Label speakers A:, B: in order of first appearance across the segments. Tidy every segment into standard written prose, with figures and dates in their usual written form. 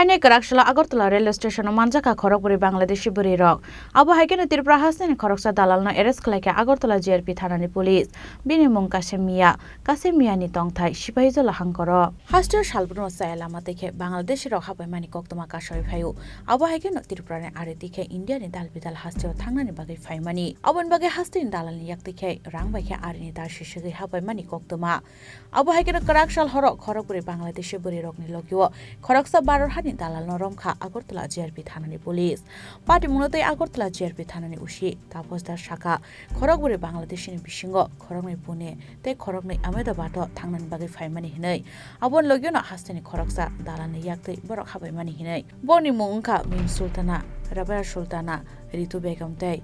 A: Haine Karakshla Agartala railway station Manjaka Khorogpuri Bangladeshi Buri Rock. Abu Haikeno Tirpura Hassan Khoroksa Dalalno arrest khlaike Agartala JRP Thanani police. Bini mung Kasemia ni tongthai Sipahijola hangkoro. Hastur Shalbruno Sailama dekhe Bangladeshi Rock habai mani koktoma kasoi phayu. Abu Haikeno Tirpura ne are dekhe India ni dalbidal hastur thangnani bagai phaimani. Abon bagai hastin dalani yak dekhe rang baikhe arini dar shishigi habai mani koktoma. Abu Haikeno Karakshal Horok Khorogpuri Bangladeshi Buri Rock ni lokyo. Khoroksa Baror ni dalal noromkha Agartala JRP Thanani police. Party munotoi Agartala JRP Thanani ushi taposdar shaka Khorogpuri Bangladeshi ni bisingo Khorogni Pune te Khorogni Ahmedabad thangnani bagai phaimani hinai. Abon logyono hasteni Khoroksa dalani yaktei borok habaimani hinai. Boni mungkha Mim Sultana, Rabia Sultana, Ritu Begum tei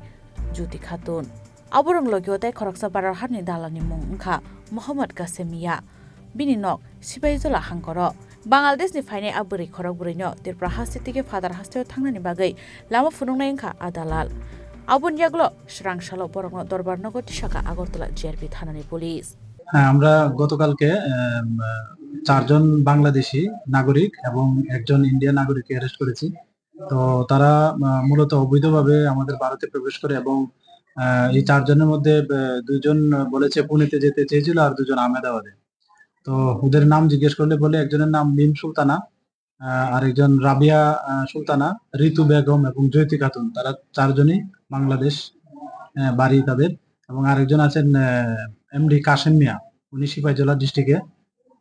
A: Juti Khatun. Aborong logyo tei Khoroksa Baror ni dalani mungkha Muhammad Kasemia. Bini nok Sipahijola hangkoro. Bangladesh ni faine aburi Khorogpuri no Tirpura hasitike father hasteo thangnani bagai lama phunungnai wngkha adalal. Abun yaglo shrang shalo borokno dorbar nogo tishaka Agartala JRP Thanani police.
B: আমরা গতকালকে চারজন বাংলাদেশি নাগরিক এবং একজন Indian নাগরিককে arrest করেছি। তো তারা মূলত অবৈধভাবে আমাদের ভারতে প্রবেশ করে এবং এই চারজনের মধ্যে দুইজন বলেছে পুনেতে যেতে চেয়েছিল আর দুজন আহমেদাবাদে। তো ওদের নাম জিজ্ঞেস করলে বলে একজনের নাম মিম সুলতানা, আরেকজন রাবিয়া সুলতানা, ঋতু বেগম এবং জয়তি খাতুন। তারা চারজনই বাংলাদেশ বাড়ি তাদের। এবং আরেকজন আছেন এমডি কাশেম মিয়া, উনি সিপাহীজলা ডিস্ট্রিক্টে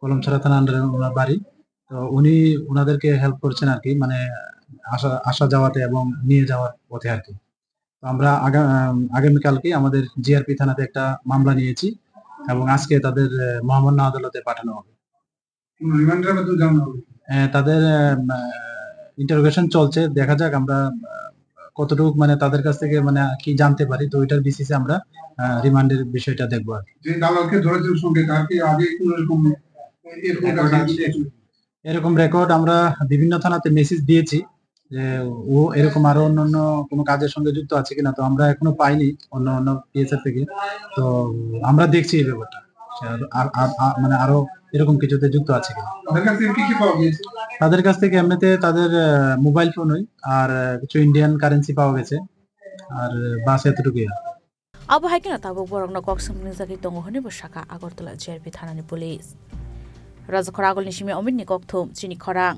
B: কলমছড়া থানা আন্ডারে ওনার বাড়ি। তো উনি ওনাদেরকে হেল্প করছেন আর কি, মানে আসা যাওয়াতে এবং নিয়ে যাওয়ার পথে আর কি। তো আমরা আগামীকালকে আমাদের জিআরপি থানাতে একটা মামলা নিয়েছি এবং আজকে তাদের মহামান্য আদালতে পাঠানো হবে। তাদের ইন্টারোগেশন চলছে, দেখা যাক আমরা কতটুকু মানে তাদের কাছ থেকে মানে কি জানতে পারি। তো ওইটার বেসিসে আমরা রিমান্ডের বিষয়টা দেখবো আর কি। এরকম রেকর্ড আমরা বিভিন্ন থানাতে মেসেজ দিয়েছি যে ও এরকম আরো অন্যান্য কোনো কাজের সঙ্গে যুক্ত আছে কিনা। তো আমরা এখনো পাইনি অন্য পিএসএফ থেকে। তো আমরা দেখছি এই ব্যাপারটা মানে আরো এরকম কিছুতে যুক্ত আছে কিনা। তাদের কাছ থেকে এমনিতে তাদের মোবাইল ফোনই আর কিছু ইন্ডিয়ান কারেন্সি পাওয়া গেছে আর বাস এতটুকুই।
A: Abu Haikeno tabuk borokno koksum nizaki tongo honi bo shaka Agartala JRP Thanani police. Raja Khoragol ni shimi omid ni kokthum chini khorang.